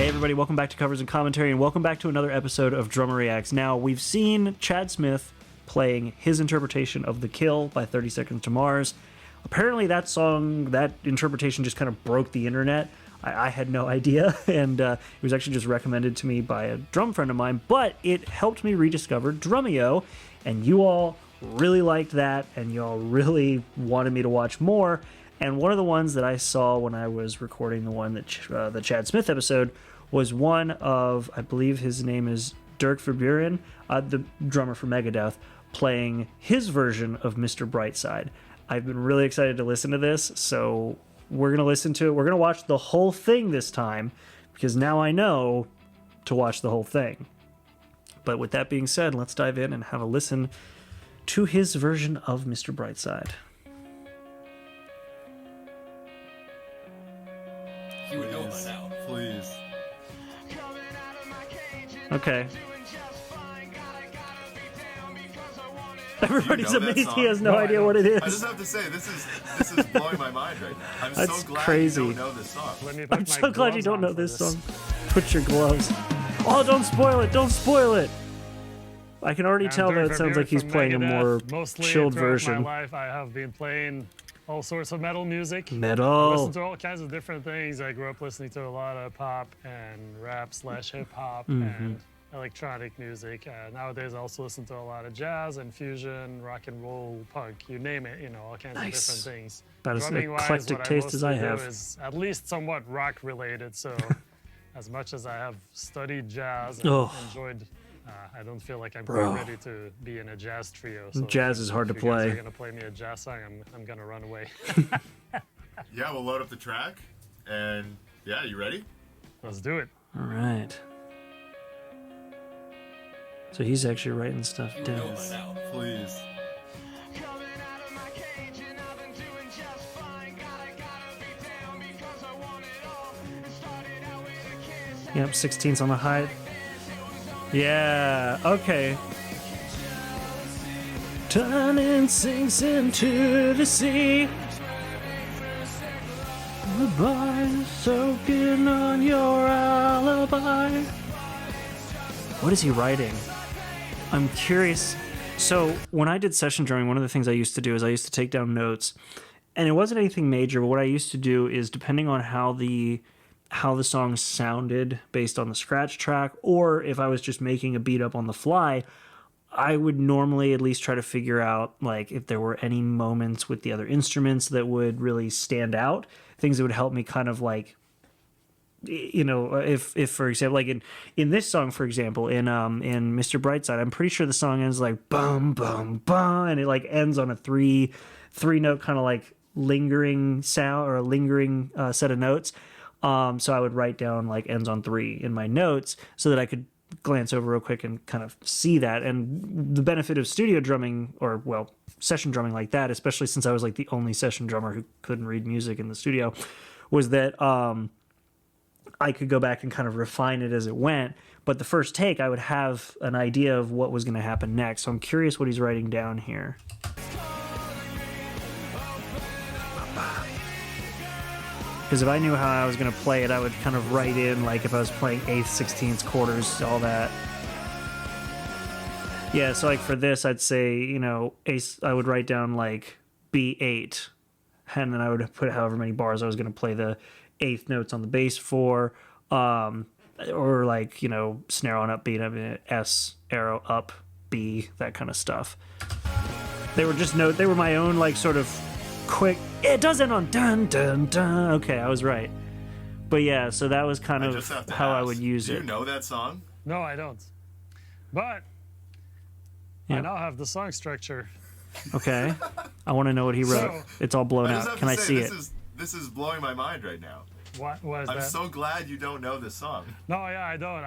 everybody, welcome back to Covers and Commentary, and welcome back to another episode of Drummer Reacts. Now, we've seen Chad Smith playing his interpretation of The Kill by 30 Seconds to Mars. Apparently that song, that interpretation just kind of broke the internet. I had no idea, and it was actually just recommended to me by a drum friend of mine, but it helped me rediscover Drumeo, and you all really liked that, and you all really wanted me to watch more. And one of the ones that I saw when I was recording the one that the Chad Smith episode was one of, I believe his name is Dirk Verburen, the drummer for Megadeth, playing his version of Mr. Brightside. I've been really excited to listen to this, so we're going to listen to it. We're going to watch the whole thing this time, because now I know to watch the whole thing. But with that being said, let's dive in and have a listen to his version of Mr. Brightside. You would know by now. Please. Okay. Everybody's amazed he has no idea what it is. I just have to say, this is blowing my mind right now. I'm That's so glad crazy. you don't know this song. I'm so glad you don't know this song. Put your gloves. Oh, don't spoil it! Don't spoil it! I can already tell that it sounds like he's playing a more chilled version. My life, I have been playing all sorts of metal music. I Metal. listen to all kinds of different things. I grew up listening to a lot of pop and rap / hip hop and electronic music. Nowadays, I also listen to a lot of jazz and fusion, rock and roll, punk, you name it. You know, all kinds of different things. About as Drumming-wise, eclectic what taste as I mostly do have. is at least somewhat rock related. So, as much as I have studied jazz and enjoyed. I don't feel like I'm quite ready to be in a jazz trio. So jazz is hard to if you guys play. are gonna play me a jazz song, I'm gonna run away. Yeah, we'll load up the track, and yeah, you ready? Let's do it. All right. So he's actually writing stuff You would know down. by now. Please. Yep, 16's on the high. Yeah, okay. Turning sinks into the sea. Goodbye, soaking on your alibi. What is he writing? I'm curious. So when I did session drumming, one of the things I used to do is I used to take down notes. And it wasn't anything major, but what I used to do is, depending on how the song sounded based on the scratch track, or if I was just making a beat up on the fly, I would normally at least try to figure out like if there were any moments with the other instruments that would really stand out, things that would help me kind of like, you know, if for example, like in this song, for example, in Mr. Brightside, I'm pretty sure the song ends like bum bum bum, and it like ends on a three note kind of like lingering sound, or a lingering set of notes. So I would write down like ends on 3 in my notes so that I could glance over real quick and kind of see that. And the benefit of studio drumming, or well, session drumming like that, especially since I was like the only session drummer who couldn't read music in the studio, was that I could go back and kind of refine it as it went. But the first take, I would have an idea of what was going to happen next. So I'm curious what he's writing down here. Because if I knew how I was going to play it, I would kind of write in, like, if I was playing 8th, 16th, quarters, all that. Yeah, so, like, for this, I'd say, you know, I would write down, like, B8. And then I would put however many bars I was going to play the 8th notes on the bass for. Or, like, you know, snare on upbeat, I mean, S, arrow, up, B, that kind of stuff. They were my own, like, sort of quick, it does end on dun dun dun. Okay, I was right. But yeah, so that was kind of how I would use it. Do you know that song? No, I don't. But I now have the song structure. Okay. I want to know what he wrote. So, it's all blown out. Can I see it? This is blowing my mind right now. What was that? I'm so glad you don't know this song. No, yeah, I don't.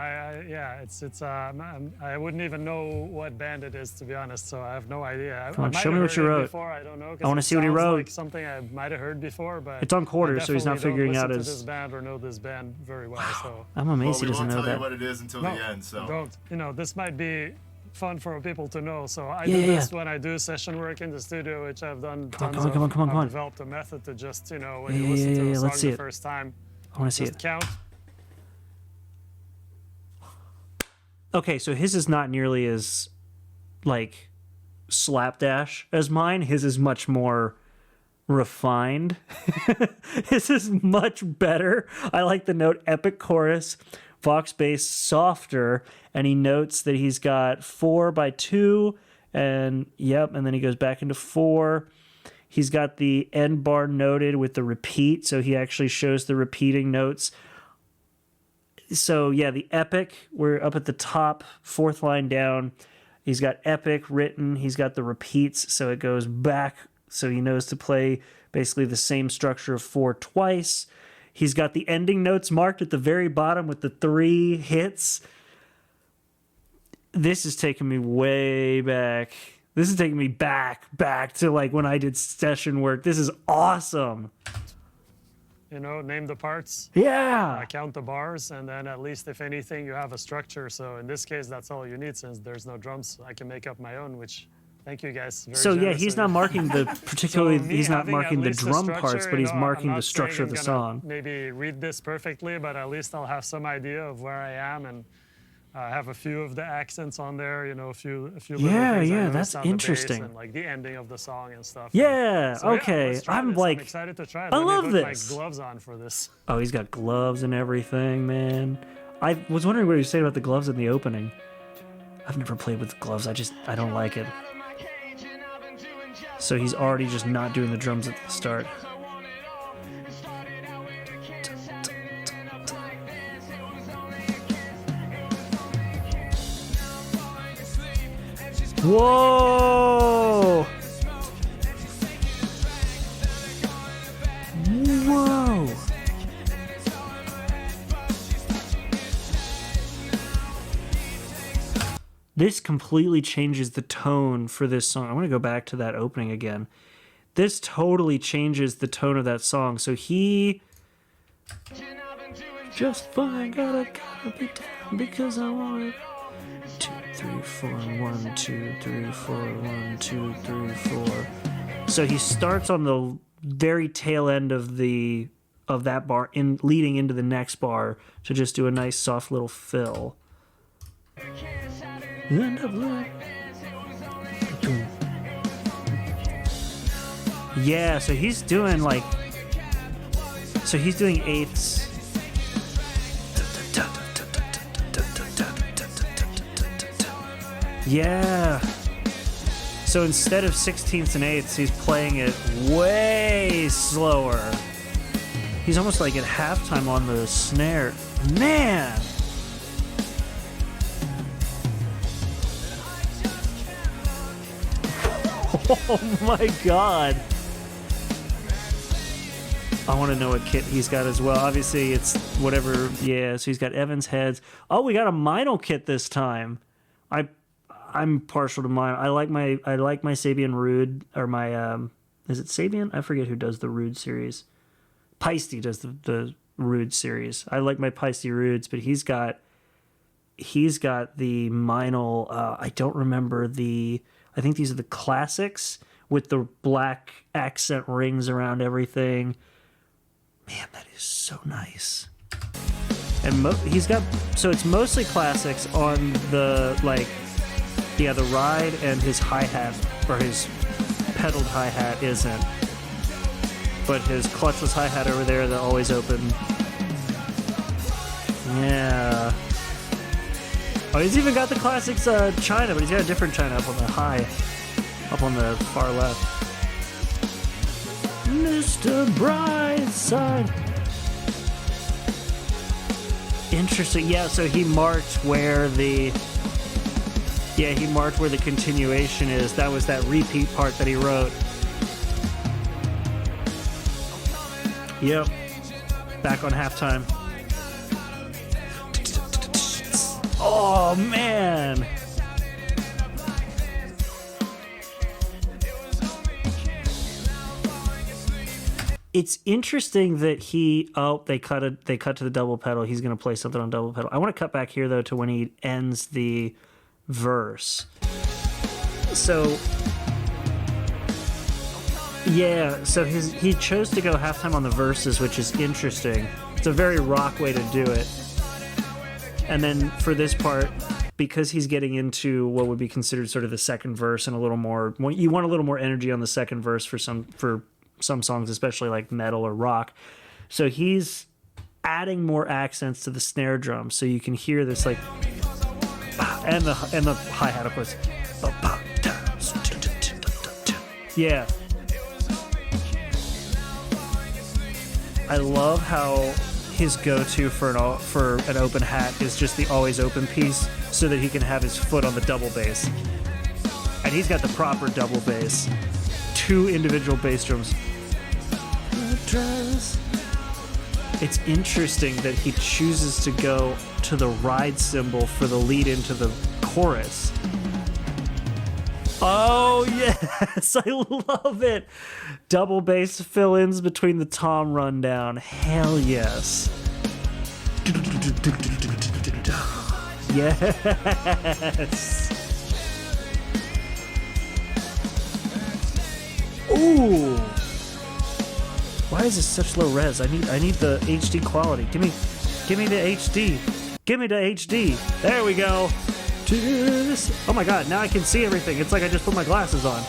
I wouldn't even know what band it is, to be honest. So I have no idea. Come on, show me what you wrote. Before, I don't know. I want to see what he wrote. Like something I might have heard before, but it's on quarters, so he's not figuring out his. To this band or know this band very well. So I'm amazed he doesn't know that. We won't tell you what it is until the end. So don't. You know, this might be fun for people to know. So I do this when I do session work in the studio, which I've done tons of. Come on. I've developed a method to just, you know, when you listen to a song the first time, I want to see just it. count. okay, so his is not nearly as like slapdash as mine. His is much more refined. His is much better. I like the note epic chorus, Vox bass softer, and he notes that he's got 4x2, and and then he goes back into 4. He's got the end bar noted with the repeat, so he actually shows the repeating notes. So yeah, the epic, we're up at the top, 4th line down. He's got epic written. He's got the repeats, so it goes back, so he knows to play basically the same structure of 4 twice. He's got the ending notes marked at the very bottom with the 3 hits. This is taking me way back. This is taking me back to like when I did session work. This is awesome. You know, name the parts. Yeah. Count the bars, and then at least if anything, you have a structure. So in this case, that's all you need since there's no drums. I can make up my own, which thank you guys. Very So yeah, generous he's of not you. marking the particularly. So me he's not having marking at the least a drum structure, parts, but you he's know, marking I'm the not structure saying of the I'm gonna song. Maybe read this perfectly, but at least I'll have some idea of where I am, and I have a few of the accents on there. You know, a few little Yeah, things I yeah, noticed that's on the bass interesting. and like the ending of the song and stuff. Yeah, So, okay. let's try I'm this. like, I'm excited to try it. I Let me love put this. my gloves on for this. oh, he's got gloves and everything, man. I was wondering what he was saying about the gloves in the opening. I've never played with gloves. I don't like it. So he's already just not doing the drums at the start. Whoa! Whoa! This completely changes the tone for this song. I want to go back to that opening again. This totally changes the tone of that song. So he just fine, gotta be down because I want it. 2, 3, 4, 1, 2, 3, 4, 1, 2, 3, 4. So he starts on the very tail end of that bar, leading into the next bar to just do a nice soft little fill. Yeah, so he's doing eighths. Yeah. So instead of 16ths and 8ths, he's playing it way slower. He's almost like at halftime on the snare. Man! Oh my god. I want to know what kit he's got as well. Obviously, it's whatever. Yeah, so he's got Evans heads. Oh, we got a Meinl kit this time. I'm partial to mine. I like my Sabian Rude, or my is it Sabian? I forget who does the Rude series. Peisty does the Rude series. I like my Peisty Rudes, but he's got the Meinl. I don't remember I think these are the classics with the black accent rings around everything. Man, that is so nice. And he's got, so it's mostly classics on the the ride, and his hi-hat, or his pedaled hi-hat isn't. But his clutchless hi-hat over there that always open. Yeah. Oh, he's even got the classics China, but he's got a different China up on the up on the far left. Mr. Brightside. Interesting. Yeah, so he marked where the continuation is. That was that repeat part that he wrote. Yep. Back on halftime. Oh, man. It's interesting that they cut to the double pedal. He's going to play something on double pedal. I want to cut back here though to when he ends the verse. So yeah, so he chose to go halftime on the verses, which is interesting. It's a very rock way to do it. And then for this part, because he's getting into what would be considered sort of the second verse and a little more, you want a little more energy on the second verse for some songs, especially like metal or rock. So he's adding more accents to the snare drum, so you can hear this like, and the hi-hat, of course. Yeah. I love how his go-to for an open hat is just the always open piece, so that he can have his foot on the double bass. And he's got the proper double bass. 2 individual bass drums. It's interesting that he chooses to go to the ride cymbal for the lead into the chorus. Oh, yes, I love it. Double bass fill-ins between the tom rundown. Hell yes. Yes. Ooh. Why is this such low res? I need the HD quality. Give me the HD. Give me the HD. There we go. Oh my god, now I can see everything. It's like I just put my glasses on.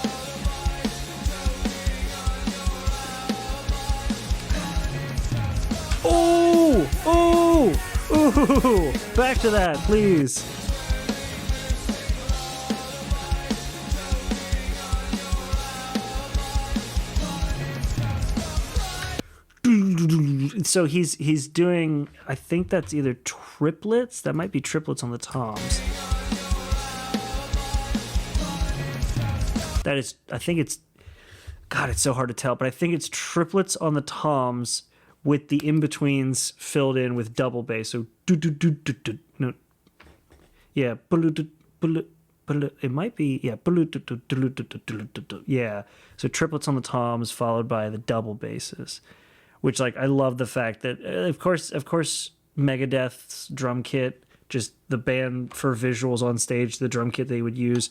Oh! Oh! Ooh! Back to that, please. So he's doing, I think that's either triplets. That might be triplets on the toms. That is, I think it's, God, it's so hard to tell, but I think it's triplets on the toms with the in-betweens filled in with double bass. So, no. Yeah, it might be, yeah. Yeah, so triplets on the toms followed by the double basses, which, like, I love the fact that, of course, Megadeth's drum kit, just the band for visuals on stage, the drum kit they would use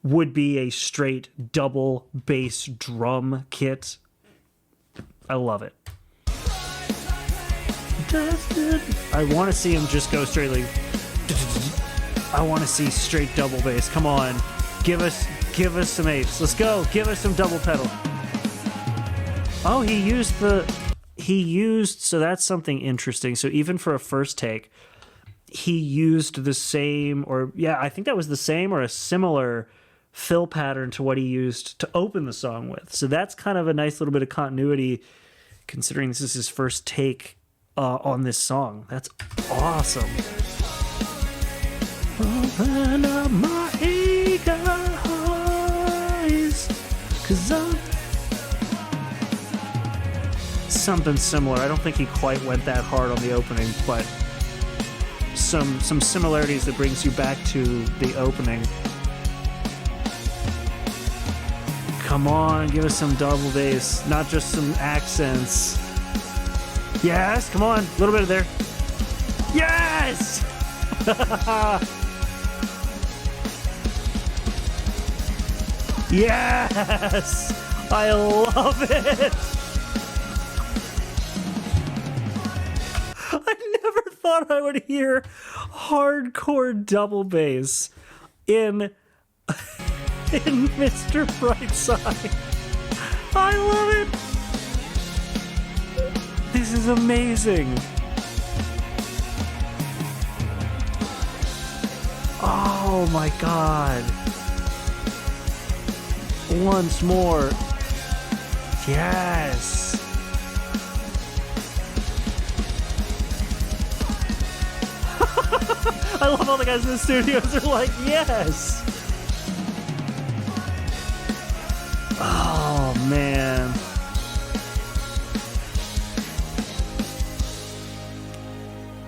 would be a straight double bass drum kit. I love it. I want to see him just go straight like. I want to see straight double bass. Come on, give us some eighths. Let's go. Give us some double pedal. Oh, he used. So that's something interesting. So even for a first take, he used the same, or yeah, I think that was the same or a similar fill pattern to what he used to open the song with. So that's kind of a nice little bit of continuity, considering this is his first take on this song. That's awesome. Open up my eager eyes, 'cause I'm something similar. I don't think he quite went that hard on the opening, but some similarities that brings you back to the opening. Come on, give us some double bass, not just some accents. Yes, come on, a little bit of there. Yes! Yes! I love it! I never thought I would hear hardcore double bass in Mr. Brightside. I love it. This is amazing. Oh my god. Once more. Yes. I love all the guys in the studios are like, yes. Oh, man.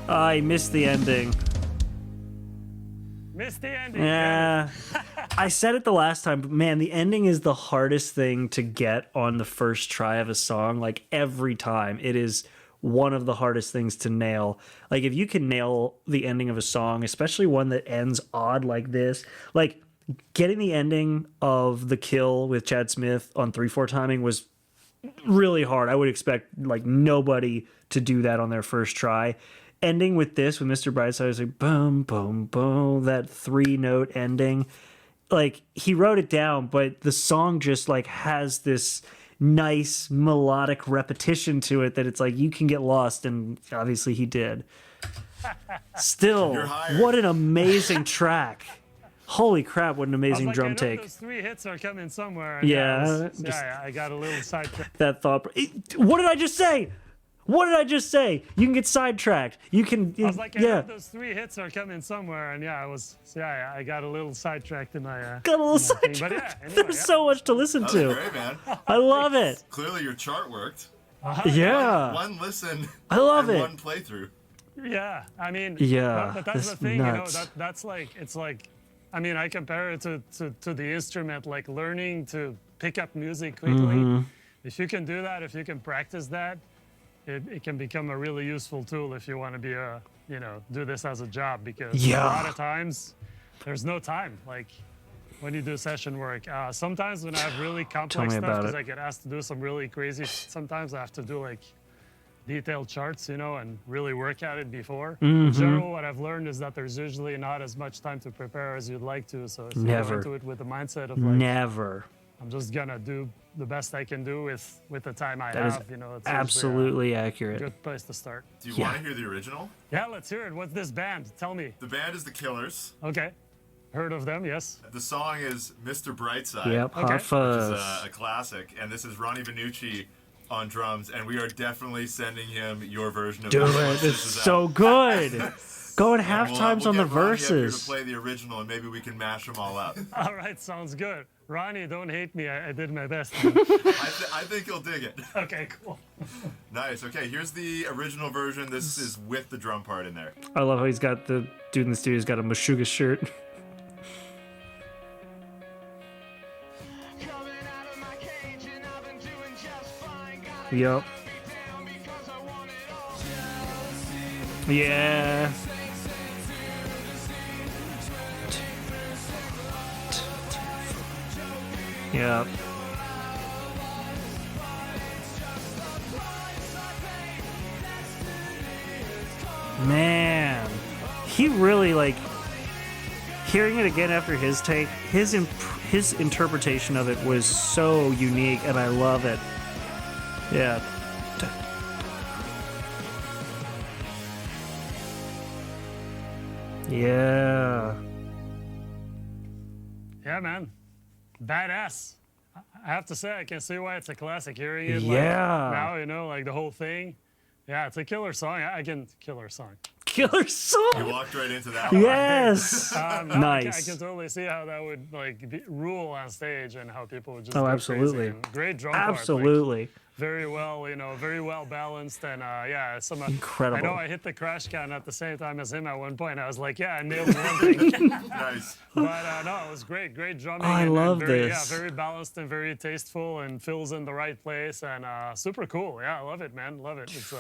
I missed the ending. Missed the ending. Yeah. I said it the last time, but man, the ending is the hardest thing to get on the first try of a song. Like, every time. It is one of the hardest things to nail. Like, if you can nail the ending of a song, especially one that ends odd like this, like, getting the ending of The Kill with Chad Smith on 3/4 timing was really hard. I would expect like nobody to do that on their first try. ending with this, with Mr. Brightside, is like boom, boom, boom, that 3-note ending. Like, he wrote it down, but the song just like has this nice melodic repetition to it that it's like you can get lost, and obviously he did. Still, You're hired. what an amazing track. Holy crap, what an amazing drum I know take. those 3 hits are coming somewhere. And Yeah, I got a little sidetracked. That thought. What did I just say? What did I just say? You can get sidetracked. You can. I was like, I yeah. know those 3 hits are coming somewhere, and I got a little sidetracked in my. Got a little in my thing. sidetracked. But yeah, anyway, There's so much to listen That was to. great, man. I love it. Clearly, your chart worked. Yeah. One listen. I love and it. One playthrough. Yeah, I mean, Yeah, but that's the that's thing, nuts. that's like, it's like, I mean, I compare it to the instrument, like learning to pick up music quickly. Mm-hmm. If you can do that, if you can practice that, it can become a really useful tool if you want to be do this as a job, because Yeah. a lot of times there's no time. Like when you do session work, sometimes when I have really complex me stuff, about because it. I get asked to do some really crazy, sometimes I have to do like detailed charts, and really work at it before. Mm-hmm. In general, what I've learned is that there's usually not as much time to prepare as you'd like to. So if you Never. go into it with the mindset of like, Never. I'm just gonna do the best I can do with the time I That is have, it's usually absolutely a accurate. good place to start. Do you Yeah. want to hear the original? Yeah, let's hear it. What's this band? Tell me. The band is the Killers. Okay. Heard of them, yes. The song is Mr. Brightside. Yep, Okay. Hot Which Fuzz. is a classic. And this is Ronnie Vanucci on drums. And we are definitely sending him your version of Do this it. once It's this is so out. good. Going half We'll, times we'll on the get Ronnie up here verses. to play the original, and maybe we can mash them all up. All right, sounds good. Ronnie, don't hate me. I did my best. I think you'll dig it. Okay, cool. Nice. Okay, here's the original version. This is with the drum part in there. I love how he's got the dude in the studio's got a Meshuggah shirt. Yep. Yeah. Yep. Man, he really like hearing it again after his take. His interpretation of it was so unique, and I love it. Yeah. Yeah. Yeah, man. Badass. I have to say, I can see why it's a classic. Hearing it Yeah. now, like the whole thing. Yeah, it's a killer song. Killer song. Killer You song. walked right into that one. Yes. No, I Nice. can totally see how that would rule on stage, and how people would just Oh, go absolutely. crazy. And great drum part, like, Absolutely. very well balanced, and yeah, Incredible. I know I hit the crash can at the same time as him at one point. I was like, yeah, I nailed one thing. Nice. But no, it was great drumming. Oh, I and love very, this. Yeah, very balanced and very tasteful, and fills in the right place, and super cool. Yeah, I love it, man. Love it. It's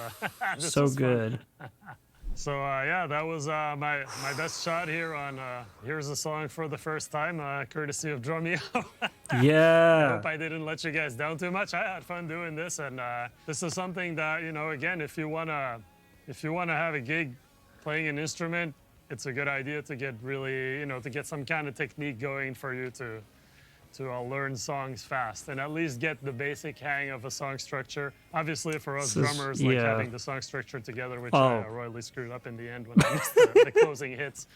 this So was fun. good. So yeah, that was my best shot here on Here's a Song for the First Time, courtesy of Drumeo. Yeah. Hope I didn't let you guys down too much. I had fun doing this, and this is something that, again, if you wanna have a gig playing an instrument, it's a good idea to get really, to get some kind of technique going for you to learn songs fast, and at least get the basic hang of a song structure. Obviously, for us This is- drummers, like yeah. having the song structure together, which Oh. I royally screwed up in the end when I missed the closing hits.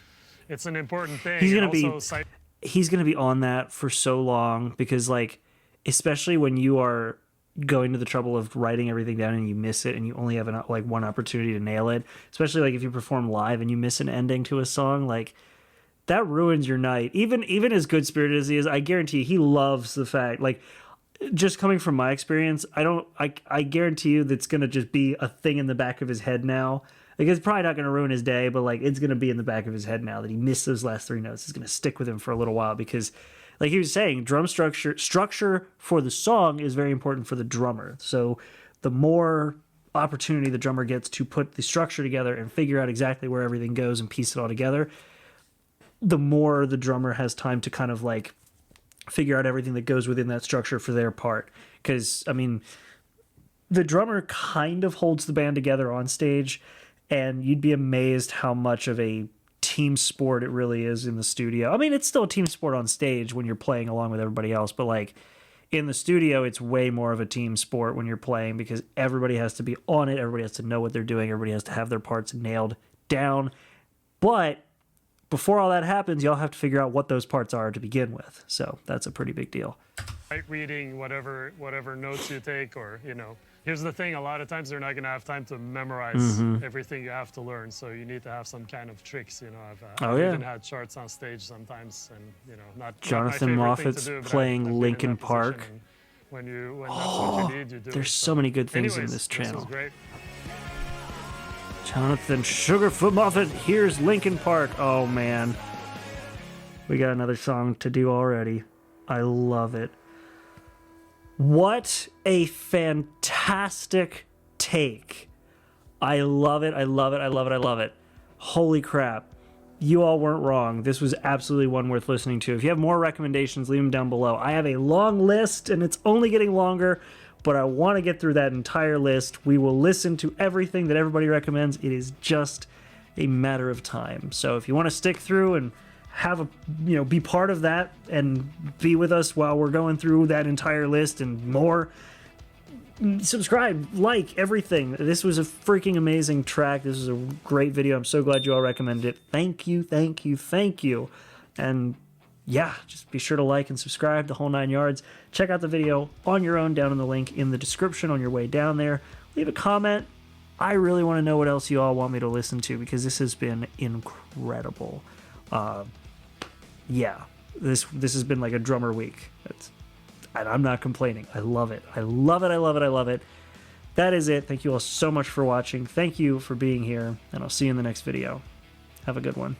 It's an important thing. He's and gonna be- also He's going to be on that for so long because, like, especially when you are going to the trouble of writing everything down and you miss it and you only have one opportunity to nail it, especially like if you perform live and you miss an ending to a song, like that ruins your night. Even as good spirited as he is, I guarantee he loves the fact, like, just coming from my experience, I guarantee you that's going to just be a thing in the back of his head now. Like, it's probably not going to ruin his day, but like it's going to be in the back of his head now that he missed those last 3 notes. It's going to stick with him for a little while because, like he was saying, drum structure for the song is very important for the drummer. So the more opportunity the drummer gets to put the structure together and figure out exactly where everything goes and piece it all together, the more the drummer has time to kind of like figure out everything that goes within that structure for their part. Because, I mean, the drummer kind of holds the band together on stage, and you'd be amazed how much of a team sport it really is in the studio. I mean, it's still a team sport on stage when you're playing along with everybody else, but like in the studio, it's way more of a team sport when you're playing because everybody has to be on it. Everybody has to know what they're doing. Everybody has to have their parts nailed down. But before all that happens, y'all have to figure out what those parts are to begin with. So that's a pretty big deal. Right, reading whatever notes you take, or here's the thing: a lot of times they're not going to have time to memorize everything you have to learn. So you need to have some kind of tricks. I've even had charts on stage sometimes, and not Jonathan not my favorite Moffat's thing to do, but playing I've been in Linkin that position, Park. and when that's what you need, you do There's it. so many good things in Anyways, this channel. This was great. Jonathan Sugarfoot Moffat, here's Linkin Park. Oh man, we got another song to do already. I love it. What a fantastic take. I love it. I love it. I love it. I love it. Holy crap. You all weren't wrong. This was absolutely one worth listening to. If you have more recommendations, leave them down below. I have a long list, and it's only getting longer, but I want to get through that entire list. We will listen to everything that everybody recommends. It is just a matter of time. So if you want to stick through and have be part of that and be with us while we're going through that entire list and more, subscribe, like, everything. This was a freaking amazing track. This is a great video. I'm so glad you all recommended it. Thank you, thank you, thank you. And yeah, just be sure to like and subscribe, the whole 9 yards. Check out the video on your own down in the link in the description on your way down there. Leave a comment. I really want to know what else you all want me to listen to because this has been incredible. Yeah, this has been like a drummer week. And I'm not complaining. I love it. I love it. I love it. I love it. That is it. Thank you all so much for watching. Thank you for being here, and I'll see you in the next video. Have a good one.